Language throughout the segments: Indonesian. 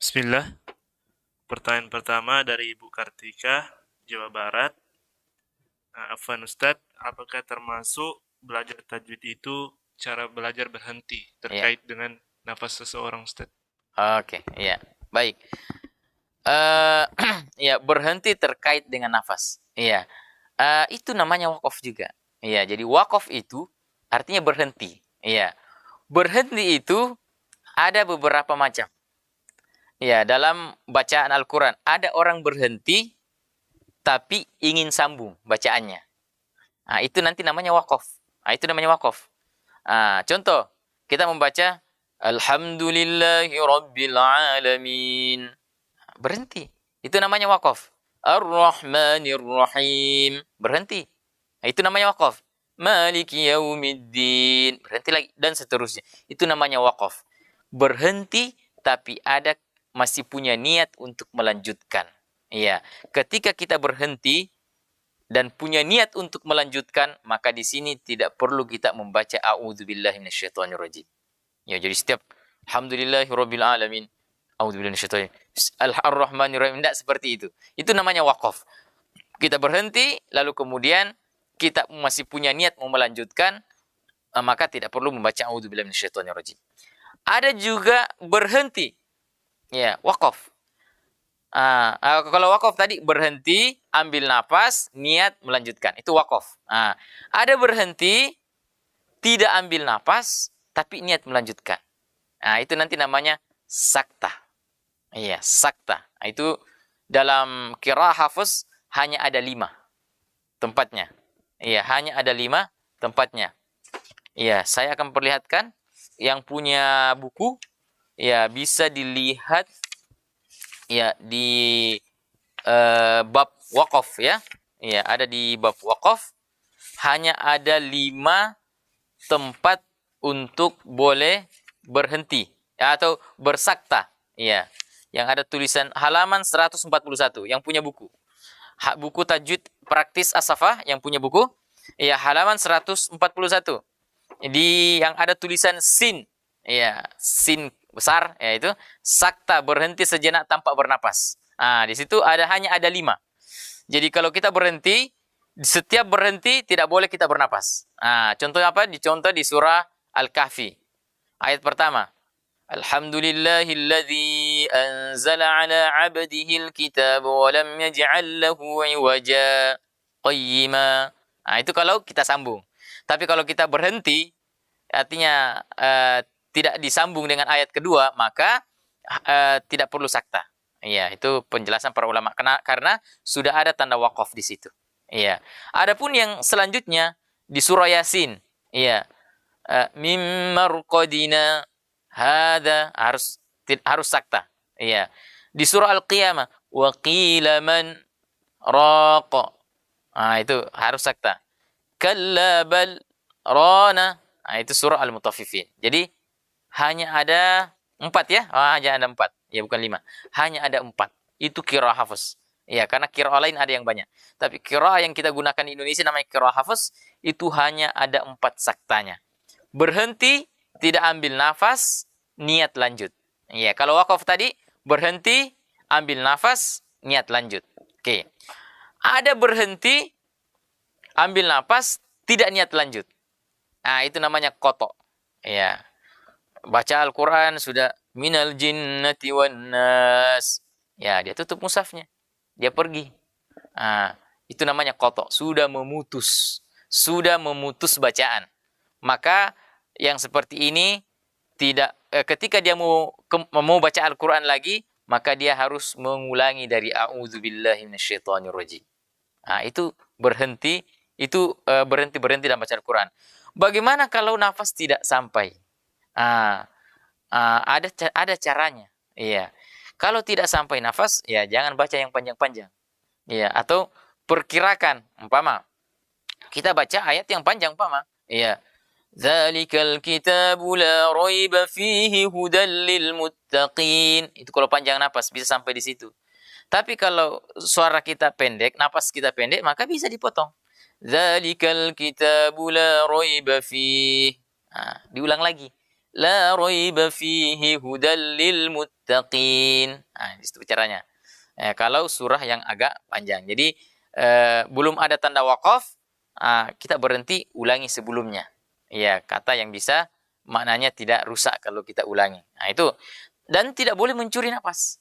Bismillah. Pertanyaan pertama dari Ibu Kartika, Jawa Barat. Afwan Ustadz, apakah termasuk belajar tajwid itu cara belajar berhenti Iya. terkait dengan nafas seseorang Ustadz? Oke, iya. Baik. Ya, berhenti terkait dengan nafas. Iya. Itu namanya wakaf juga. Iya, jadi wakaf itu artinya berhenti. Iya. Berhenti itu ada beberapa macam. Iya, dalam bacaan Al-Qur'an ada orang berhenti tapi ingin sambung bacaannya. Nah, itu nanti namanya wakaf. Nah, itu namanya wakaf. Contoh, kita membaca Alhamdulillahi Rabbil Alamin. Berhenti. Itu namanya wakaf. Ar-Rahmanir Rahim. Berhenti. Nah, itu namanya wakaf. Maliki Yaumiddin. Berhenti lagi. Dan seterusnya. Itu namanya wakaf. Berhenti, tapi ada masih punya niat untuk melanjutkan. Iya. Ketika kita berhenti dan punya niat untuk melanjutkan, maka di sini tidak perlu kita membaca a'udzubillahi minasyaitonirrajim. Ya, jadi setiap alhamdulillahirabbil alamin, a'udzubillahi minasyaitonir ar-rahmanirrahim, tidak seperti itu. Itu namanya wakaf. Kita berhenti lalu kemudian kita masih punya niat mau melanjutkan, maka tidak perlu membaca a'udzubillahi minasyaitonirrajim. Ada juga berhenti, ya, wakaf. Kalau wakaf tadi berhenti, ambil nafas, niat melanjutkan. Itu wakaf. Ada berhenti, tidak ambil nafas, tapi niat melanjutkan. Itu nanti namanya sakta. Iya, sakta. Itu dalam qiraah hafaz hanya ada 5 tempatnya. Iya, hanya ada 5 tempatnya. Iya, saya akan perlihatkan. Yang punya buku, ya bisa dilihat ya di bab wakaf ya. Ya, ada di bab wakaf. Hanya ada 5 tempat untuk boleh berhenti atau bersakta. Ya. Yang ada tulisan halaman 141 yang punya buku. Buku tajwid praktis As-Saffah yang punya buku. Ya, halaman 141. Di yang ada tulisan sin. Ya, sin besar yaitu sakta, berhenti sejenak tanpa bernapas. Di situ hanya ada 5. Jadi kalau kita berhenti, setiap berhenti tidak boleh kita bernapas. Contohnya apa? Dicontoh di surah Al-Kahfi. Ayat pertama. Alhamdulillahilladzi anzala ala 'abdihi al-kitab wa lam yaj'al lahu 'iwaja qayyima. Itu kalau kita sambung. Tapi kalau kita berhenti, artinya tidak disambung dengan ayat kedua, maka tidak perlu sakta. Iya, itu penjelasan para ulama karena sudah ada tanda wakaf di situ. Iya. Adapun yang selanjutnya di surah Yasin, iya, mim marqadina hada harus sakta. Iya. Di surah Al-Qiyamah, wa qila man raqa. Itu harus sakta. Kalla bal rana. Itu surah Al-Mutaffifin. Jadi hanya ada 4 ya. Hanya ada 4. Ya, bukan 5. Hanya ada 4. Itu qiraah hafaz. Ya, karena qiraah lain ada yang banyak. Tapi qiraah yang kita gunakan di Indonesia namanya qiraah hafaz, itu hanya ada 4 saktanya. Berhenti, tidak ambil nafas, niat lanjut. Ya, kalau wakaf tadi, berhenti, ambil nafas, niat lanjut. Oke. Ada berhenti, ambil nafas, tidak niat lanjut. Itu namanya kotok. Ya. Baca Al-Quran sudah minal jinnati wan nas. Ya, dia tutup mushafnya. Dia pergi. Itu namanya kotok. Sudah memutus. Sudah memutus bacaan. Maka yang seperti ini tidak ketika dia mau baca Al-Quran lagi, maka dia harus mengulangi dari a'udzubillahi minasyaitonirrajim. Itu berhenti, itu berhenti dalam baca Al-Quran. Bagaimana kalau nafas tidak sampai? Ada caranya. Iya. Kalau tidak sampai nafas, ya jangan baca yang panjang-panjang. Iya, atau perkirakan, umpama kita baca ayat yang panjang, umpama. Iya. Dzalikal kitabu la raiba fihi hudal lil muttaqin. Itu kalau panjang nafas bisa sampai di situ. Tapi kalau suara kita pendek, nafas kita pendek, maka bisa dipotong. Dzalikal kitabu la raiba fihi. Diulang lagi. la raiba fihi hudal lil muttaqin. Nah, itu caranya. Kalau surah yang agak panjang. Jadi belum ada tanda wakaf, kita berhenti, ulangi sebelumnya. Ya, kata yang bisa maknanya tidak rusak kalau kita ulangi. Nah, itu. Dan tidak boleh mencuri nafas.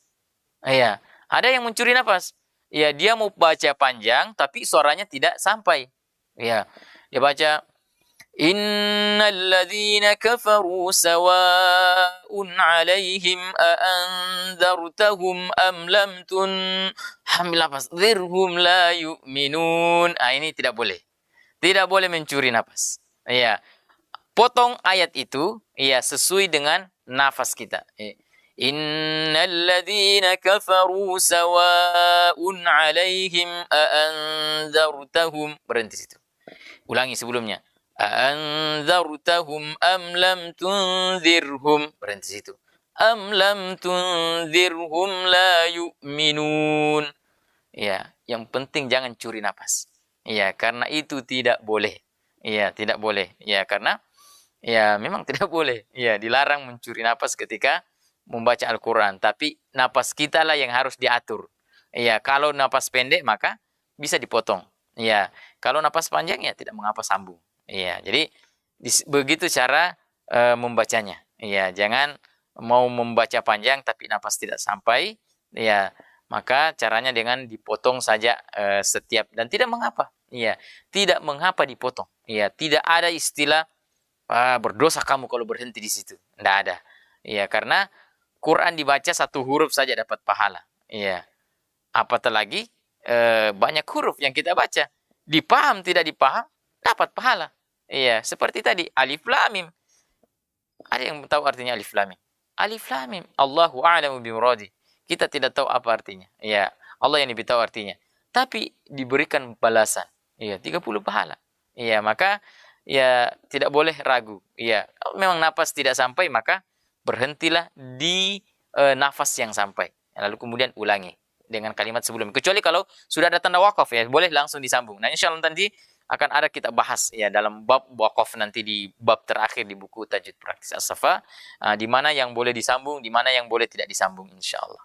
Iya, ada yang mencuri nafas. Ya, dia mau baca panjang tapi suaranya tidak sampai. Ya, dia baca innalladzina kafaru sawa'un 'alaihim a anzartahum am lam hamil nafas dzirhum la yu'minun. Ini tidak boleh. Tidak boleh mencuri nafas. Iya, potong ayat itu ya sesuai dengan nafas kita. Innalladzina kafaru sawa'un 'alaihim a anzartahum, berhenti situ. Ulangi sebelumnya. A anzartahum am lam tunzirhum, berhenti situ. Am lam tunzirhum la yu'minun. Ya, yang penting jangan curi nafas. Ya, karena itu tidak boleh. Ya, tidak boleh. Ya, karena ya memang tidak boleh. Ya, dilarang mencuri nafas ketika membaca Al-Quran. Tapi napas kita lah yang harus diatur. Ya, kalau napas pendek maka bisa dipotong. Ya, kalau napas panjang ya tidak mengapa, sambung. Ya, jadi begitu cara membacanya. Ya, jangan mau membaca panjang tapi napas tidak sampai. Ya, maka caranya dengan dipotong saja setiap, dan tidak mengapa. Ya, tidak mengapa dipotong. Ya, tidak ada istilah berdosa kamu kalau berhenti di situ. Tidak ada. Ya, karena Quran dibaca satu huruf saja dapat pahala. Iya. Apatah lagi banyak huruf yang kita baca. Dipaham tidak dipaham dapat pahala. Iya, seperti tadi alif lam mim. Ada yang tahu artinya alif lam mim? Alif lam mim. Allahu a'lamu bimuradi. Kita tidak tahu apa artinya. Iya, Allah yang lebih tahu artinya. Tapi diberikan balasan. Iya, 30 pahala. Iya, maka ya tidak boleh ragu. Iya, kalau memang nafas tidak sampai maka berhentilah di nafas yang sampai. Lalu kemudian ulangi dengan kalimat sebelumnya. Kecuali kalau sudah ada tanda wakaf ya, boleh langsung disambung. Nah, insya Allah nanti akan ada kita bahas ya dalam bab wakaf nanti di bab terakhir di buku Tajwid Praktis As-Safa, di mana yang boleh disambung, di mana yang boleh tidak disambung insya Allah.